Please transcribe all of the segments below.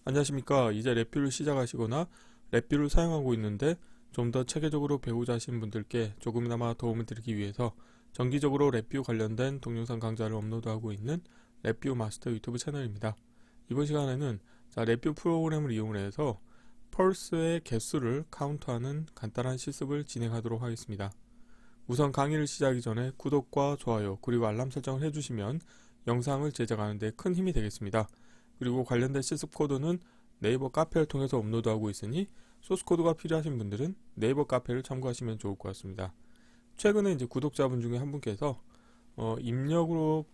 안녕하십니까. 이제 랩뷰를 시작하시거나 랩뷰를 사용하고 있는데 좀 더 체계적으로 배우자 하시는 분들께 조금이나마 도움을 드리기 위해서 정기적으로 랩뷰 관련된 동영상 강좌를 업로드하고 있는 랩뷰 마스터 유튜브 채널입니다. 이번 시간에는 랩뷰 프로그램을 이용해서 펄스의 개수를 카운트하는 간단한 실습을 진행하도록 하겠습니다. 우선 강의를 시작하기 전에 구독과 좋아요 그리고 알람 설정을 해주시면 영상을 제작하는 데 큰 힘이 되겠습니다. 그리고 관련된 실습 코드는 네이버 카페를 통해서 업로드하고 있으니 소스 코드가 필요하신 분들은 네이버 카페를 참고하시면 좋을 것 같습니다. 최근에 이제 구독자분 중에 한 분께서 입력으로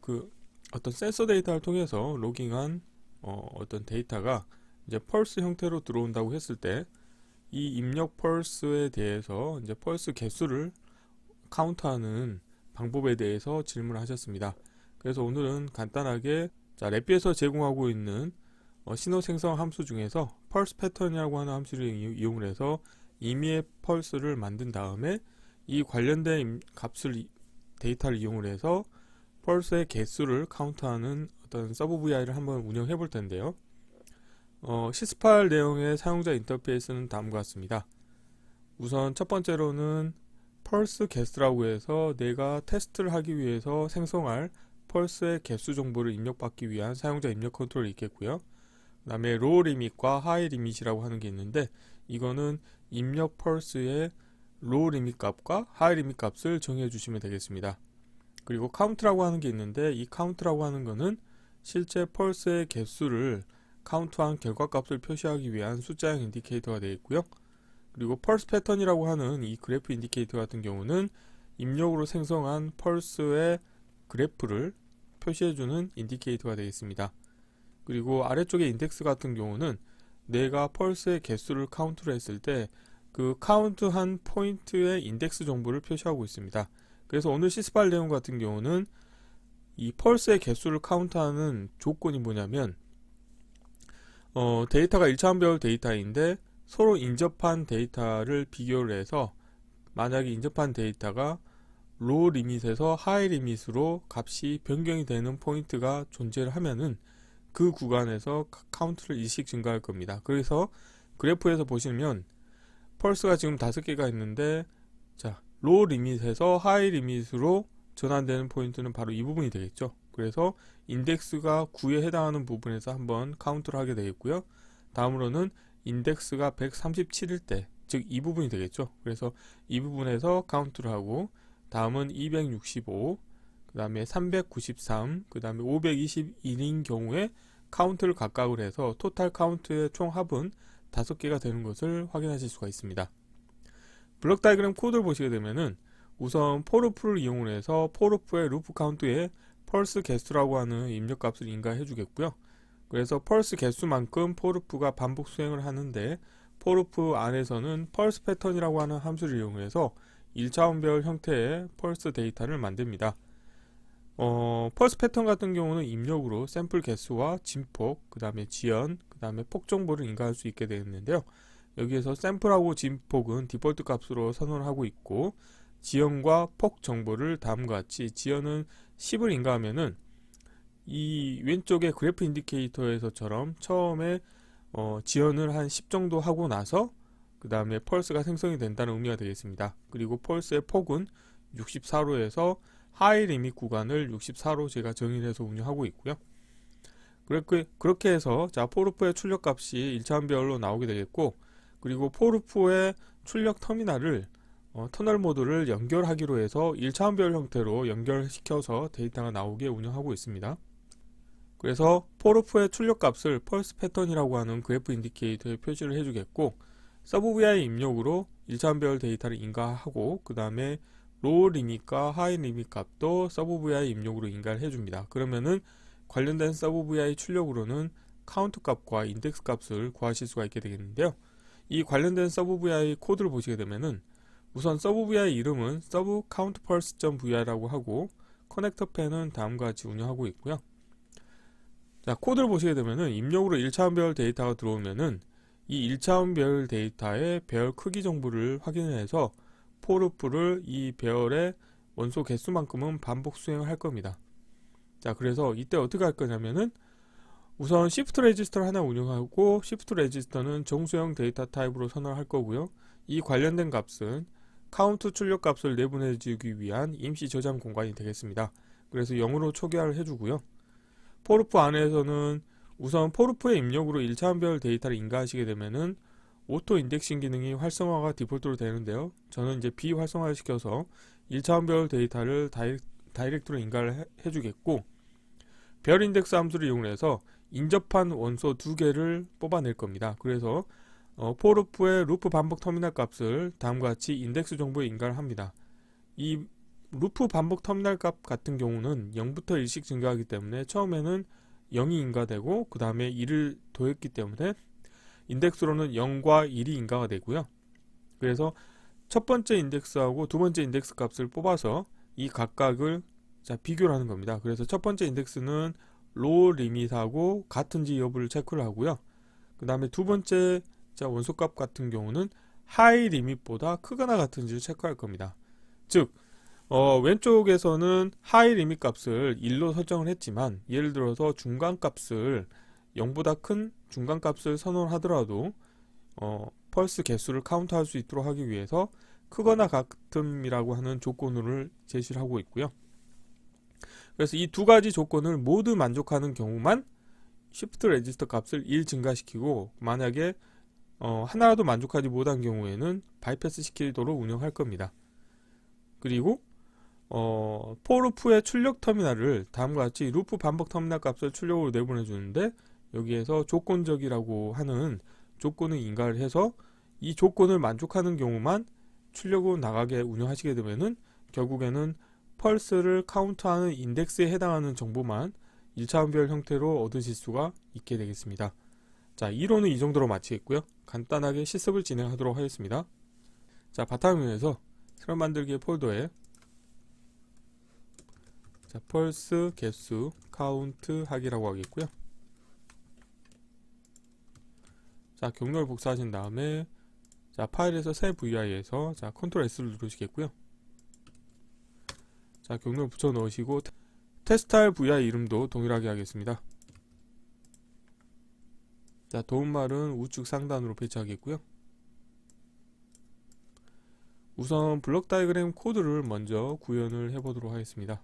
어떤 센서 데이터를 통해서 로깅한 어떤 데이터가 이제 펄스 형태로 들어온다고 했을 때 이 입력 펄스에 대해서 이제 펄스 개수를 카운트하는 방법에 대해서 질문을 하셨습니다. 그래서 오늘은 간단하게 랩뷰에서 제공하고 있는 신호 생성 함수 중에서 펄스 패턴이라고 하는 함수를 이용을 해서 임의의 펄스를 만든 다음에 이 관련된 데이터를 이용을 해서 펄스의 개수를 카운트하는 어떤 서브 VI를 한번 운영해 볼 텐데요. 시스팔 내용의 사용자 인터페이스는 다음과 같습니다. 우선 첫 번째로는 펄스 개수라고 해서 내가 테스트를 하기 위해서 생성할 펄스의 개수 정보를 입력받기 위한 사용자 입력 컨트롤이 있겠고요. 그 다음에 로우 리밋과 하이 리밋이라고 하는 게 있는데 이거는 입력 펄스의 로우 리밋 값과 하이 리밋 값을 정해 주시면 되겠습니다. 그리고 카운트라고 하는 게 있는데 이 카운트라고 하는 거는 실제 펄스의 개수를 카운트한 결과값을 표시하기 위한 숫자형 인디케이터가 되어 있고요. 그리고 펄스 패턴이라고 하는 이 그래프 인디케이터 같은 경우는 입력으로 생성한 펄스의 그래프를 표시해주는 인디케이터가 되겠습니다. 그리고 아래쪽에 인덱스 같은 경우는 내가 펄스의 개수를 카운트를 했을 때 그 카운트한 포인트의 인덱스 정보를 표시하고 있습니다. 그래서 오늘 시스팔 내용 같은 경우는 이 펄스의 개수를 카운트하는 조건이 뭐냐면 데이터가 1차원별 데이터인데 서로 인접한 데이터를 비교를 해서 만약에 인접한 데이터가 로우 리밋에서 하이 리밋으로 값이 변경이 되는 포인트가 존재를 하면은 그 구간에서 카운트를 일씩 증가할 겁니다. 그래서 그래프에서 보시면 펄스가 지금 5개가 있는데 로우 리밋에서 하이 리밋으로 전환되는 포인트는 바로 이 부분이 되겠죠. 그래서 인덱스가 9에 해당하는 부분에서 한번 카운트를 하게 되겠고요. 다음으로는 인덱스가 137일 때, 즉 이 부분이 되겠죠. 그래서 이 부분에서 카운트를 하고 다음은 265, 그 다음에 393, 그 다음에 521인 경우에 카운트를 각각을 해서 토탈 카운트의 총 합은 5개가 되는 것을 확인하실 수가 있습니다. 블록 다이그램 코드를 보시게 되면은 우선 포루프를 이용을 해서 포루프의 루프 카운트에 펄스 개수라고 하는 입력값을 인가해 주겠고요. 그래서 펄스 개수만큼 포루프가 반복 수행을 하는데 포루프 안에서는 펄스 패턴이라고 하는 함수를 이용해서 1차원별 형태의 펄스 데이터를 만듭니다. 펄스 패턴 같은 경우는 입력으로 샘플 개수와 진폭, 그 다음에 지연, 그 다음에 폭 정보를 인가할 수 있게 되었는데요. 여기에서 샘플하고 진폭은 디폴트 값으로 선언을 하고 있고 지연과 폭 정보를 다음과 같이 지연은 10을 인가하면은 이 왼쪽의 그래프 인디케이터에서처럼 처음에 지연을 한 10 정도 하고 나서 그 다음에 펄스가 생성이 된다는 의미가 되겠습니다. 그리고 펄스의 폭은 64로에서 하이 리밋 구간을 64로 제가 정의를 해서 운영하고 있고요. 그렇게 해서 포루프의 출력 값이 1차원별로 나오게 되겠고 그리고 포루프의 출력 터미널을 터널 모드를 연결하기로 해서 1차원별 형태로 연결시켜서 데이터가 나오게 운영하고 있습니다. 그래서 포루프의 출력 값을 펄스 패턴이라고 하는 그래프 인디케이터에 표시를 해주겠고 서브 VI 입력으로 1차원별 데이터를 인가하고 그 다음에 로우 리밋과 하이 리밋 값도 서브 VI 입력으로 인가를 해줍니다. 그러면은 관련된 서브 VI 출력으로는 카운트 값과 인덱스 값을 구하실 수가 있게 되겠는데요. 이 관련된 서브 VI 코드를 보시게 되면은 우선 서브 VI 이름은 서브 카운트 펄스.vi라고 하고 커넥터 펜은 다음과 같이 운영하고 있고요. 코드를 보시게 되면은 입력으로 1차원별 데이터가 들어오면은 이 1차원별 데이터의 배열 크기 정보를 확인해서 포루프를 이 배열의 원소 개수만큼은 반복 수행을 할 겁니다. 그래서 이때 어떻게 할 거냐면은 우선 시프트 레지스터를 하나 운영하고 시프트 레지스터는 정수형 데이터 타입으로 선언할 거고요. 이 관련된 값은 카운트 출력 값을 내보내주기 위한 임시 저장 공간이 되겠습니다. 그래서 0으로 초기화를 해주고요. 포르프 안에서는 우선 포르프의 입력으로 1차원별 데이터를 인가하시게 되면은 오토 인덱싱 기능이 활성화가 디폴트로 되는데요. 저는 이제 비활성화를 시켜서 1차원별 데이터를 다이렉트로 인가를 해주겠고, 별 인덱스 함수를 이용해서 인접한 원소 2개를 뽑아낼 겁니다. 그래서 포르프의 루프 반복 터미널 값을 다음과 같이 인덱스 정보에 인가를 합니다. 이 루프 반복 터미널 값 같은 경우는 0부터 1씩 증가하기 때문에 처음에는 0이 인가되고 그 다음에 1을 더했기 때문에 인덱스로는 0과 1이 인가가 되고요. 그래서 첫 번째 인덱스하고 두 번째 인덱스 값을 뽑아서 이 각각을 비교를 하는 겁니다. 그래서 첫 번째 인덱스는 로 리밋하고 같은지 여부를 체크를 하고요. 그 다음에 두 번째 원소값 같은 경우는 하이 리밋보다 크거나 같은지를 체크할 겁니다. 즉 왼쪽에서는 하이 리밋 값을 1로 설정을 했지만, 예를 들어서 중간 값을 0보다 큰 중간 값을 선언하더라도 펄스 개수를 카운트할 수 있도록 하기 위해서 크거나 같음이라고 하는 조건을 제시를 하고 있고요. 그래서 이 두 가지 조건을 모두 만족하는 경우만 시프트 레지스터 값을 1 증가시키고, 만약에 하나라도 만족하지 못한 경우에는 바이패스 시키도록 운영할 겁니다. 그리고 포루프의 출력 터미널을 다음과 같이 루프 반복 터미널 값을 출력으로 내보내 주는데, 여기에서 조건적이라고 하는 조건을 인가를 해서 이 조건을 만족하는 경우만 출력으로 나가게 운영하시게 되면은 결국에는 펄스를 카운트하는 인덱스에 해당하는 정보만 1차원별 형태로 얻으실 수가 있게 되겠습니다. 자, 이론은 이 정도로 마치겠고요. 간단하게 실습을 진행하도록 하겠습니다. 자, 바탕화면에서 새로 만들기 폴더에 펄스 개수 카운트 하기라고 하겠고요. 자, 경로를 복사하신 다음에 파일에서 새 VI에서 컨트롤 S를 누르시겠고요. 자, 경로를 붙여 넣으시고 테스트할 VI 이름도 동일하게 하겠습니다. 자, 도움말은 우측 상단으로 배치하겠고요. 우선 블록 다이그램 코드를 먼저 구현을 해보도록 하겠습니다.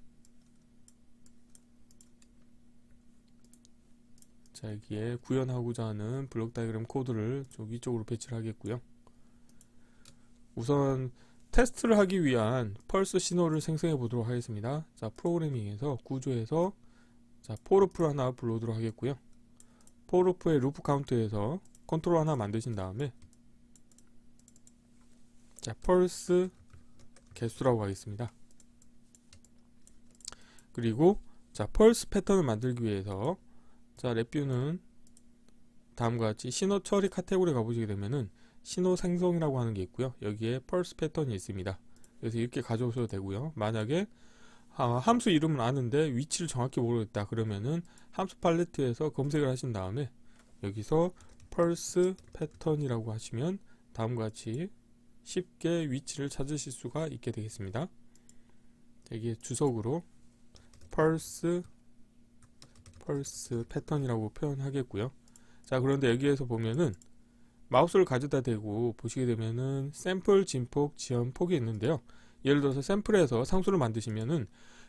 자, 여기에 구현하고자 하는 블록 다이그램 코드를 위쪽으로 배치를 하겠고요. 우선 테스트를 하기 위한 펄스 신호를 생성해 보도록 하겠습니다. 자, 프로그래밍에서 구조에서 포르프를 하나 불러오도록 하겠고요. 포르프의 루프 카운트에서 컨트롤 하나 만드신 다음에 펄스 개수라고 하겠습니다. 그리고 펄스 패턴을 만들기 위해서 랩뷰는 다음과 같이 신호 처리 카테고리에 가보시게 되면은 신호 생성이라고 하는 게 있고요. 여기에 펄스 패턴이 있습니다. 그래서 이렇게 가져오셔도 되고요. 만약에 함수 이름은 아는데 위치를 정확히 모르겠다 그러면은 함수 팔레트에서 검색을 하신 다음에 여기서 펄스 패턴이라고 하시면 다음과 같이 쉽게 위치를 찾으실 수가 있게 되겠습니다. 여기에 주석으로 펄스 패턴이라고 표현하겠고요. 자, 그런데 여기에서 보면은 마우스를 가져다 대고 보시게 되면은 샘플, 진폭, 지연, 폭이 있는데요. 예를 들어서 샘플에서 상수를 만드시면은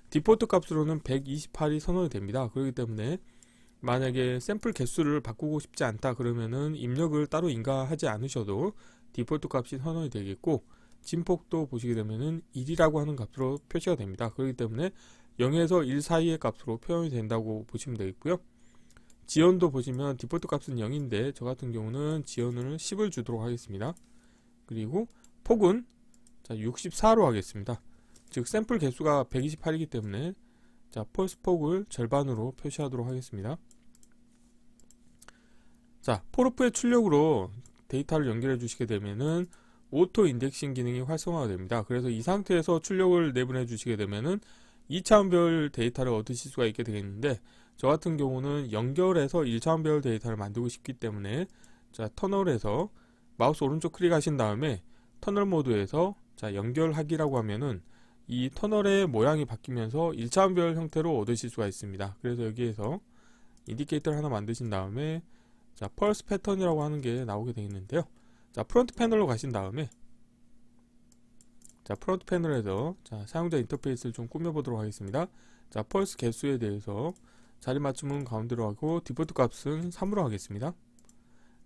디폴트 값으로는 128이 선언이 됩니다. 그렇기 때문에 만약에 샘플 개수를 바꾸고 싶지 않다 그러면은 입력을 따로 인가하지 않으셔도 디폴트 값이 선언이 되겠고, 진폭도 보시게 되면은 1이라고 하는 값으로 표시가 됩니다. 그렇기 때문에 0에서 1 사이의 값으로 표현이 된다고 보시면 되겠고요. 지연도 보시면 디폴트 값은 0인데 저 같은 경우는 지연을 10을 주도록 하겠습니다. 그리고 폭은 64로 하겠습니다. 즉 샘플 개수가 128이기 때문에 펄스 폭을 절반으로 표시하도록 하겠습니다. 자, 포르프의 출력으로 데이터를 연결해 주시게 되면은 오토 인덱싱 기능이 활성화가 됩니다. 그래서 이 상태에서 출력을 내보내 주시게 되면은 2차원별 데이터를 얻으실 수가 있게 되겠는데, 저 같은 경우는 연결해서 1차원별 데이터를 만들고 싶기 때문에 터널에서 마우스 오른쪽 클릭하신 다음에 터널 모드에서 연결하기라고 하면은 이 터널의 모양이 바뀌면서 1차원별 형태로 얻으실 수가 있습니다. 그래서 여기에서 인디케이터를 하나 만드신 다음에 자 펄스 패턴이라고 하는 게 나오게 되어 있는데요. 자 프론트 패널로 가신 다음에 자 프론트 패널에서 자 사용자 인터페이스를 좀 꾸며보도록 하겠습니다. 자 펄스 개수에 대해서 자리 맞춤은 가운데로 하고 디폴트 값은 3으로 하겠습니다.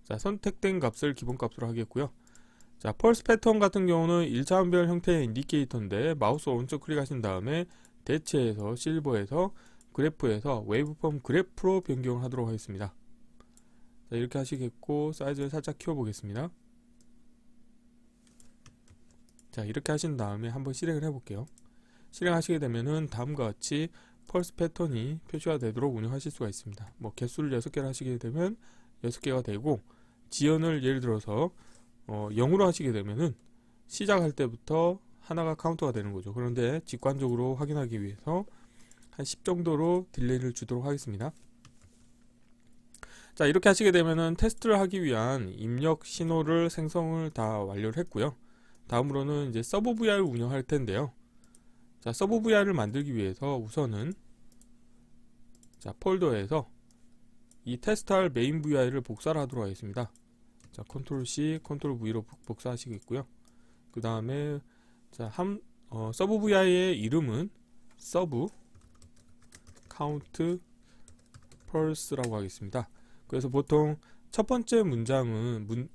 자 선택된 값을 기본값으로 하겠고요. 자 펄스 패턴 같은 경우는 1차원별 형태의 인디케이터인데 마우스 오른쪽 클릭하신 다음에 대체에서 실버에서 그래프에서 웨이브폼 그래프로 변경하도록 하겠습니다. 자 이렇게 하시겠고 사이즈를 살짝 키워보겠습니다. 자 이렇게 하신 다음에 한번 실행을 해볼게요. 실행하시게 되면은 다음과 같이 펄스 패턴이 표시가 되도록 운영하실 수가 있습니다. 뭐 개수를 6개를 하시게 되면 6개가 되고 지연을 예를 들어서 0으로 하시게 되면은 시작할 때부터 하나가 카운터가 되는 거죠. 그런데 직관적으로 확인하기 위해서 한 10 정도로 딜레이를 주도록 하겠습니다. 자 이렇게 하시게 되면은 테스트를 하기 위한 입력 신호를 생성을 다 완료를 했고요. 다음으로는 이제 서브 VR을 운영할 텐데요. 자 서브 VR을 만들기 위해서 우선은 자 폴더에서 이 테스트할 메인 VR을 복사를 하도록 하겠습니다. 자 컨트롤 C, 컨트롤 V로 복사하시겠고요. 그 다음에 자 서브 VR의 이름은 서브 카운트 펄스라고 하겠습니다. 그래서 보통 첫 번째 문장은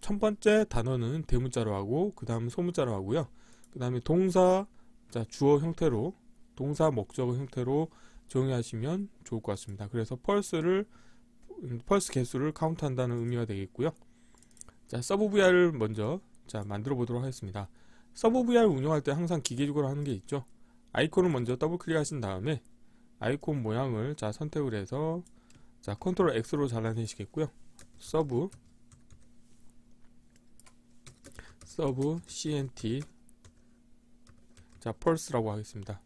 첫 번째 단어는 대문자로 하고 그 다음 소문자로 하고요. 그 다음에 동사 자 주어 형태로 동사 목적어 형태로 정의하시면 좋을 것 같습니다. 그래서 펄스 개수를 카운트한다는 의미가 되겠고요. 자 서브 VR을 먼저 자 만들어 보도록 하겠습니다. 서브 VR을 운영할 때 항상 기계적으로 하는 게 있죠. 아이콘을 먼저 더블 클릭하신 다음에 아이콘 모양을 자 선택을 해서 자 컨트롤 X로 잘라내시겠고요. 서브 CNT 자 펄스라고 하겠습니다.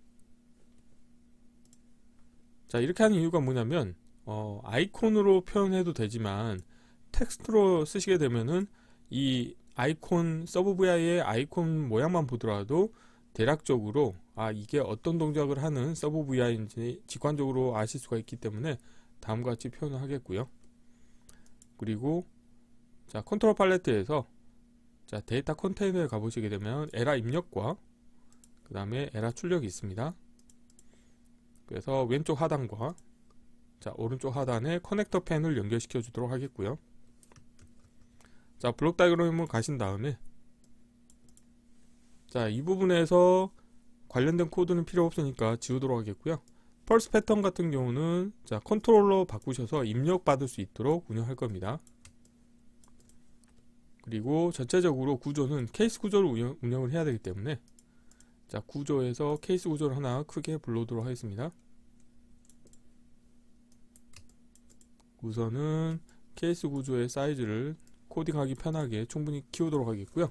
자 이렇게 하는 이유가 뭐냐면 아이콘으로 표현해도 되지만 텍스트로 쓰시게 되면은 이 아이콘 서브 VI의 아이콘 모양만 보더라도 대략적으로 이게 어떤 동작을 하는 서브 VI인지 직관적으로 아실 수가 있기 때문에 다음과 같이 표현을 하겠고요. 그리고 자 컨트롤 팔레트에서 자 데이터 컨테이너에 가보시게 되면 에라 입력과 그 다음에 에라 출력이 있습니다. 그래서 왼쪽 하단과 자 오른쪽 하단에 커넥터 펜을 연결시켜 주도록 하겠고요. 자 블록 다이어그램을 가신 다음에 자 이 부분에서 관련된 코드는 필요 없으니까 지우도록 하겠고요. 펄스 패턴 같은 경우는 자 컨트롤러 바꾸셔서 입력 받을 수 있도록 운영할 겁니다. 그리고 전체적으로 구조는 케이스 구조를 운영을 해야 되기 때문에 자 구조에서 케이스 구조를 하나 크게 불러오도록 하겠습니다. 우선은 케이스 구조의 사이즈를 코딩하기 편하게 충분히 키우도록 하겠고요.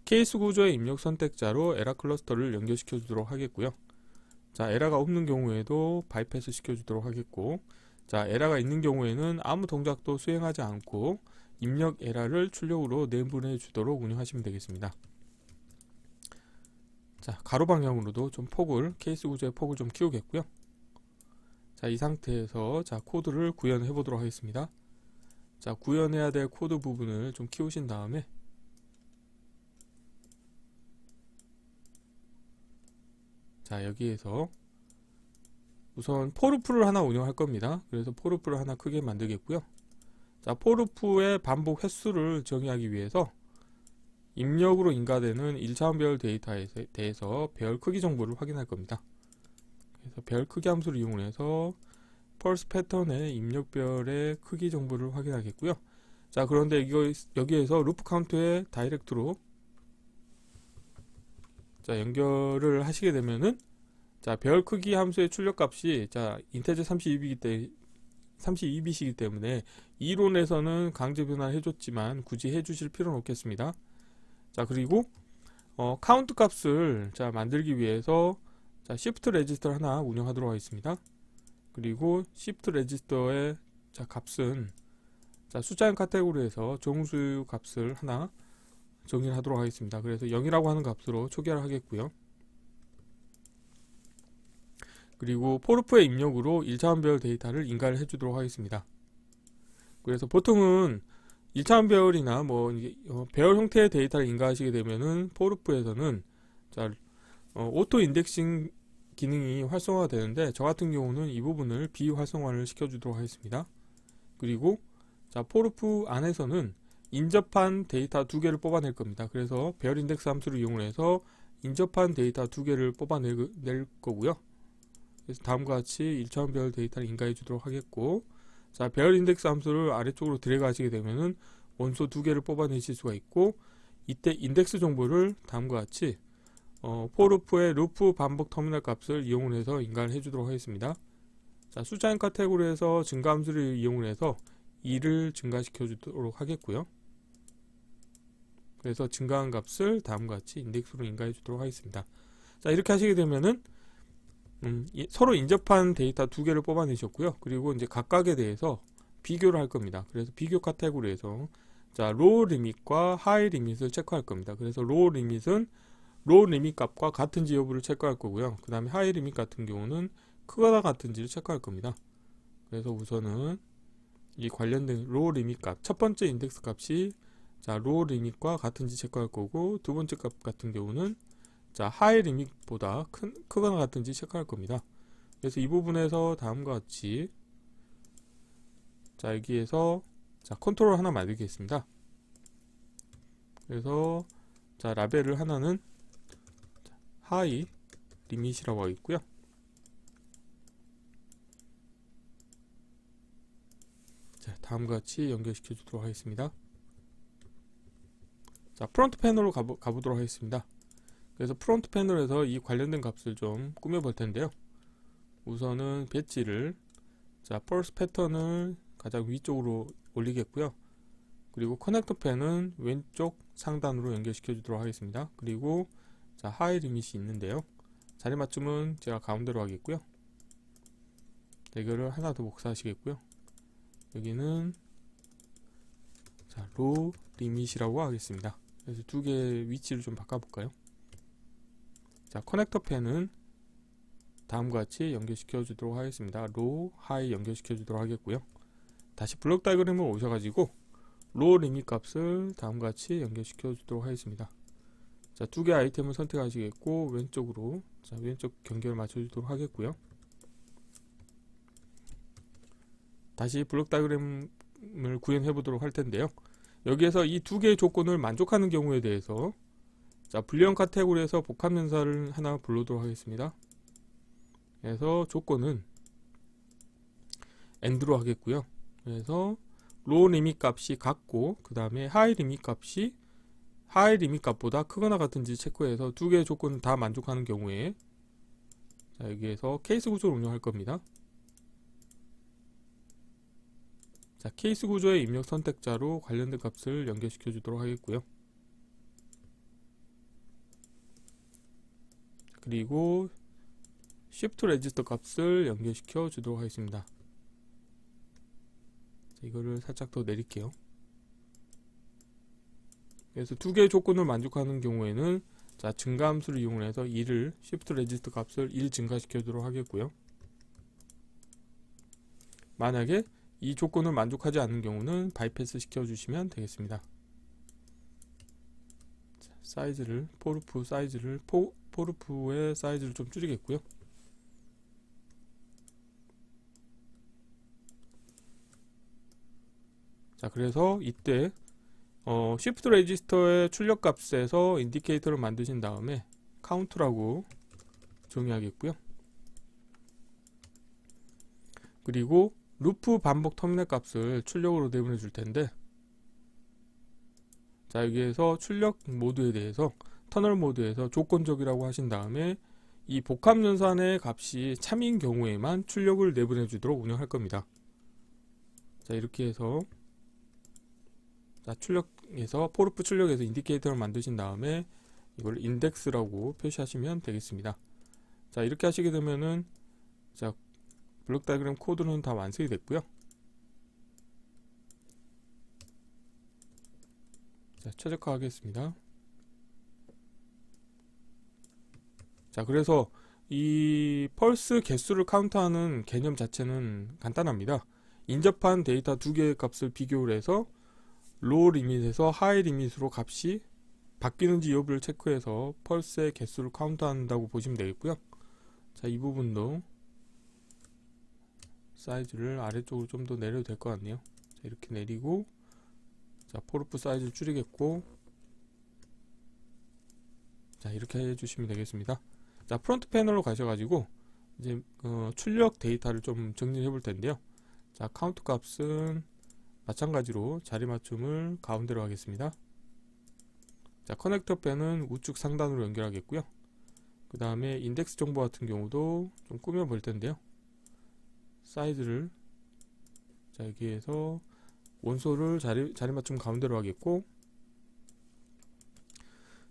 케이스 구조의 입력 선택자로 에라 클러스터를 연결시켜 주도록 하겠고요. 자 에라가 없는 경우에도 바이패스 시켜 주도록 하겠고 자 에라가 있는 경우에는 아무 동작도 수행하지 않고 입력 에라를 출력으로 내보내 주도록 운영하시면 되겠습니다. 자 가로 방향으로도 좀 케이스 구조의 폭을 좀 키우겠고요. 자 이 상태에서 자 코드를 구현해 보도록 하겠습니다. 자 구현해야 될 코드 부분을 좀 키우신 다음에 자 여기에서 우선 포루프를 하나 운영할 겁니다. 그래서 포루프를 하나 크게 만들겠고요. 자 포루프의 반복 횟수를 정의하기 위해서 입력으로 인가되는 1차원별 데이터에 대해서 배열 크기 정보를 확인할 겁니다. 그래서 배열 크기 함수를 이용해서 펄스 패턴의 입력별의 크기 정보를 확인하겠고요. 자 그런데 여기에서 루프 카운트의 다이렉트로 자 연결을 하시게 되면은 자 배열 크기 함수의 출력값이 자 인테저 32bit이기 때문에 이론에서는 강제 변환을 해줬지만 굳이 해주실 필요는 없겠습니다. 자 그리고 카운트 값을 자 만들기 위해서 자 시프트 레지스터를 하나 운영하도록 하겠습니다. 그리고 시프트 레지스터의 자 값은 자 숫자형 카테고리에서 정수 값을 하나 정의를 하도록 하겠습니다. 그래서 0이라고 하는 값으로 초기화를 하겠고요. 그리고 포르프의 입력으로 1차원 배열 데이터를 인가를 해주도록 하겠습니다. 그래서 보통은 1차원 배열이나 뭐 배열 형태의 데이터를 인가하시게 되면은 포르프에서는 자, 오토 인덱싱 기능이 활성화가 되는데, 저 같은 경우는 이 부분을 비활성화를 시켜주도록 하겠습니다. 그리고 자, 포르프 안에서는 인접한 데이터 2개를 뽑아낼 겁니다. 그래서 배열 인덱스 함수를 이용해서 인접한 데이터 2개를 뽑아낼 거고요. 그래서 다음과 같이 1차원 배열 데이터를 인가해 주도록 하겠고, 자, 배열 인덱스 함수를 아래쪽으로 드래그 하시게 되면은 원소 2개를 뽑아내실 수가 있고, 이때 인덱스 정보를 다음과 같이 포르프의 루프 반복 터미널 값을 이용을 해서 인가를 해주도록 하겠습니다. 자, 숫자인 카테고리에서 증가 함수를 이용을 해서 2를 증가시켜 주도록 하겠고요. 그래서 증가한 값을 다음과 같이 인덱스로 인가해 주도록 하겠습니다. 자, 이렇게 하시게 되면은 서로 인접한 데이터 2개를 뽑아내셨고요. 그리고 이제 각각에 대해서 비교를 할 겁니다. 그래서 비교 카테고리에서 자, 로우 리밋과 하이 리밋을 체크할 겁니다. 그래서 로우 리밋은 로우 리밋 값과 같은지 여부를 체크할 거고요. 그 다음에 하이 리밋 같은 경우는 크거나 같은지를 체크할 겁니다. 그래서 우선은 이 관련된 로우 리밋 값, 첫 번째 인덱스 값이 자, 로우 리밋과 같은지 체크할 거고, 두 번째 값 같은 경우는 자, 하이 리밋보다 크거나 같은지 체크할 겁니다. 그래서 이 부분에서 다음과 같이 자, 여기에서 자, 컨트롤 하나 만들겠습니다. 그래서 자, 라벨을 하나는 하이 리밋이라고 하겠고요. 자, 다음과 같이 연결시켜 주도록 하겠습니다. 자, 프론트 패널로 가보도록 하겠습니다. 그래서 프론트 패널에서 이 관련된 값을 좀 꾸며 볼 텐데요. 우선은 배지를 자, 펄스 패턴을 가장 위쪽으로 올리겠고요. 그리고 커넥터 펜은 왼쪽 상단으로 연결시켜 주도록 하겠습니다. 그리고 자, 하이 리밋이 있는데요. 자리 맞춤은 제가 가운데로 하겠고요. 이거를 하나 더 복사하시겠고요. 여기는 자, 로우 리밋이라고 하겠습니다. 그래서 두 개의 위치를 좀 바꿔볼까요? 자, 커넥터 펜은 다음과 같이 연결시켜 주도록 하겠습니다. 로우, 하이 연결시켜 주도록 하겠고요. 다시 블록 다이어그램으로 오셔가지고 로우 리밋 값을 다음과 같이 연결시켜 주도록 하겠습니다. 자, 두 개의 아이템을 선택하시겠고, 왼쪽으로 자, 왼쪽 경계를 맞춰주도록 하겠고요. 다시 블록 다이어그램을 구현해 보도록 할 텐데요. 여기에서 이 두 개의 조건을 만족하는 경우에 대해서 자, 불리형 카테고리에서 복합연산을 하나 불러도록 하겠습니다. 그래서 조건은 AND로 하겠고요. 그래서 로우 리밋 값이 같고, 그 다음에 하이 리밋 값이 하이 리밋 값보다 크거나 같은지 체크해서 두 개의 조건을 다 만족하는 경우에 자, 여기에서 케이스 구조를 운영할 겁니다. 자, 케이스 구조의 입력 선택자로 관련된 값을 연결시켜 주도록 하겠고요. 그리고 Shift 레지스터 값을 연결시켜 주도록 하겠습니다. 자, 이거를 살짝 더 내릴게요. 그래서 두 개의 조건을 만족하는 경우에는 자, 증가 함수를 이용해서 2를 Shift 레지스터 값을 1 증가시켜 주도록 하겠고요. 만약에 이 조건을 만족하지 않는 경우는 바이패스 시켜 주시면 되겠습니다. 자, 사이즈를 포르프 사이즈를 포르프의 사이즈를 좀 줄이겠고요. 자, 그래서 이때 Shift 레지스터의 출력 값에서 인디케이터를 만드신 다음에 카운트라고 정의하겠고요. 그리고 루프 반복 터미널 값을 출력으로 내보내 줄 텐데, 자, 여기에서 출력 모드에 대해서 터널 모드에서 조건적이라고 하신 다음에 이 복합연산의 값이 참인 경우에만 출력을 내보내 주도록 운영할 겁니다. 자, 이렇게 해서 자, 출력에서 포르프 출력에서 인디케이터를 만드신 다음에 이걸 인덱스라고 표시하시면 되겠습니다. 자, 이렇게 하시게 되면은 자, 블록 다이어그램 코드는 다 완성이 됐고요. 자, 최적화하겠습니다. 자, 그래서 이 펄스 개수를 카운트하는 개념 자체는 간단합니다. 인접한 데이터 두 개의 값을 비교를 해서 로우 리밋에서 하이 리밋으로 값이 바뀌는지 여부를 체크해서 펄스의 개수를 카운트한다고 보시면 되겠고요. 자, 이 부분도 사이즈를 아래쪽으로 좀 더 내려도 될 것 같네요. 자, 이렇게 내리고, 자, 포르프 사이즈를 줄이겠고, 자, 이렇게 해주시면 되겠습니다. 자, 프론트 패널로 가셔가지고 이제 출력 데이터를 좀 정리해 볼 텐데요. 자, 카운트 값은 마찬가지로 자리 맞춤을 가운데로 하겠습니다. 자, 커넥터 펜은 우측 상단으로 연결하겠고요. 그 다음에 인덱스 정보 같은 경우도 좀 꾸며 볼 텐데요. 사이즈를, 자, 여기에서 원소를 자리 맞춤 가운데로 하겠고,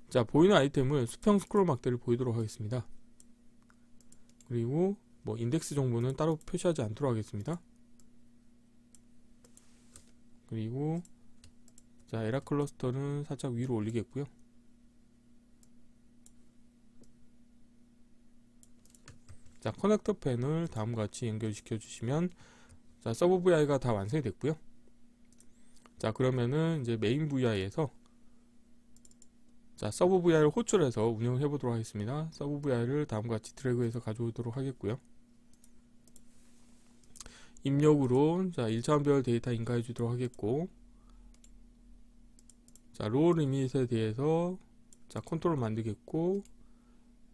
자, 보이는 아이템을 수평 스크롤 막대를 보이도록 하겠습니다. 그리고 뭐 인덱스 정보는 따로 표시하지 않도록 하겠습니다. 그리고 자, 에라 클러스터는 살짝 위로 올리겠고요. 자, 커넥터 펜을 다음과 같이 연결시켜 주시면, 자, 서브 VI가 다 완성이 됐고요. 자, 그러면은 이제 메인 VI에서 자, 서브 VI를 호출해서 운영해 보도록 하겠습니다. 서브 VI를 다음과 같이 드래그해서 가져오도록 하겠고요. 입력으로 자, 1차원별 데이터 인가해 주도록 하겠고, 자, 로우 리밋에 대해서 자, 컨트롤 만들겠고,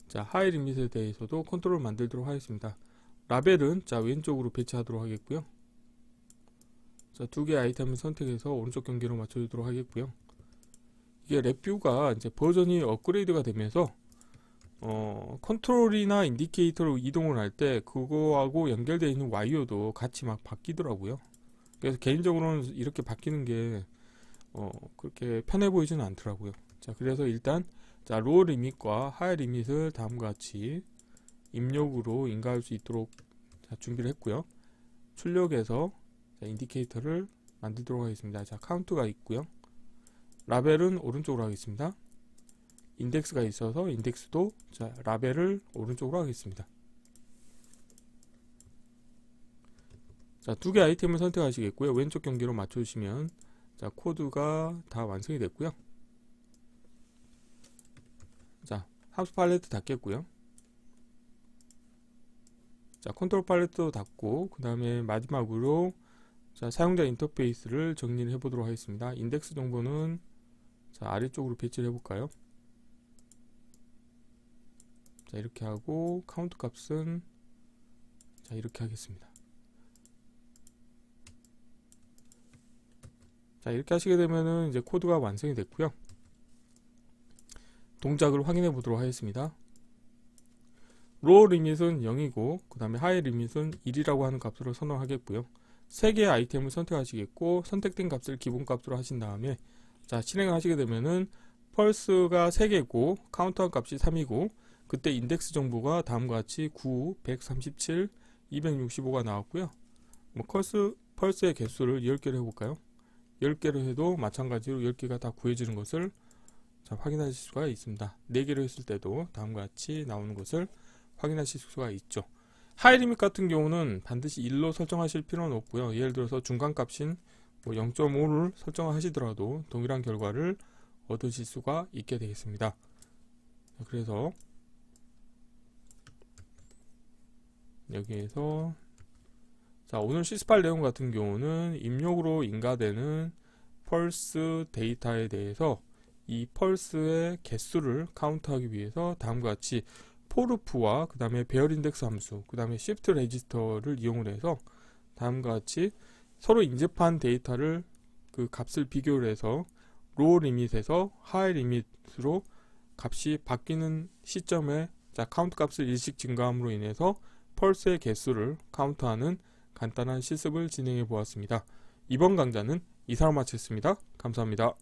자, 하이 리밋에 대해서도 컨트롤 만들도록 하겠습니다. 라벨은 자, 왼쪽으로 배치하도록 하겠고요. 자, 두 개의 아이템을 선택해서 오른쪽 경계로 맞춰주도록 하겠고요. 이게 랩뷰가 이제 버전이 업그레이드가 되면서 컨트롤이나 인디케이터로 이동을 할 때 그거하고 연결되어 있는 와이어도 같이 막 바뀌더라고요. 그래서 개인적으로는 이렇게 바뀌는 게 그렇게 편해 보이지는 않더라고요. 자, 그래서 일단 자, 로우 리밋과 하이 리밋을 다음과 같이 입력으로 인가할 수 있도록 자, 준비를 했고요. 출력에서 자, 인디케이터를 만들도록 하겠습니다. 자, 카운트가 있고요. 라벨은 오른쪽으로 하겠습니다. 인덱스가 있어서 인덱스도 자, 라벨을 오른쪽으로 하겠습니다. 자, 두 개 아이템을 선택하시겠고요. 왼쪽 경계로 맞춰주시면 자, 코드가 다 완성이 됐고요. 자, 함수 팔레트 닫겠고요. 자, 컨트롤 팔레트도 닫고, 그 다음에 마지막으로 자, 사용자 인터페이스를 정리를 해보도록 하겠습니다. 인덱스 정보는 자, 아래쪽으로 배치를 해볼까요? 자, 이렇게 하고, 카운트 값은 자, 이렇게 하겠습니다. 자, 이렇게 하시게 되면은 이제 코드가 완성이 됐고요. 동작을 확인해 보도록 하겠습니다. 로우 리밋은 0이고, 그 다음에 하이 리밋은 1이라고 하는 값으로 선언하겠고요. 3개의 아이템을 선택하시겠고, 선택된 값을 기본값으로 하신 다음에 자, 실행을 하시게 되면은 펄스가 3개고 카운트한 값이 3이고, 그때 인덱스 정보가 다음과 같이 9, 137, 265가 나왔고요. 뭐 펄스의 개수를 10개로 해볼까요? 10개로 해도 마찬가지로 10개가 다 구해지는 것을 자, 확인하실 수가 있습니다. 4개로 했을 때도 다음과 같이 나오는 것을 확인하실 수가 있죠. 하이 리밋 같은 경우는 반드시 1로 설정하실 필요는 없고요. 예를 들어서 중간값인 뭐 0.5를 설정하시더라도 동일한 결과를 얻으실 수가 있게 되겠습니다. 그래서 여기에서 자, 오늘 시스팔 내용 같은 경우는 입력으로 인가되는 펄스 데이터에 대해서 이 펄스의 개수를 카운트하기 위해서 다음과 같이 포르프와 그 다음에 배열 인덱스 함수, 그 다음에 시프트 레지스터를 이용을 해서 다음과 같이 서로 인접한 데이터를 그 값을 비교를 해서 로우 리밋에서 하이 리밋으로 값이 바뀌는 시점에 자, 카운트 값을 일씩 증가함으로 인해서 펄스의 개수를 카운트하는 간단한 실습을 진행해 보았습니다. 이번 강좌는 이상으로 마치겠습니다. 감사합니다.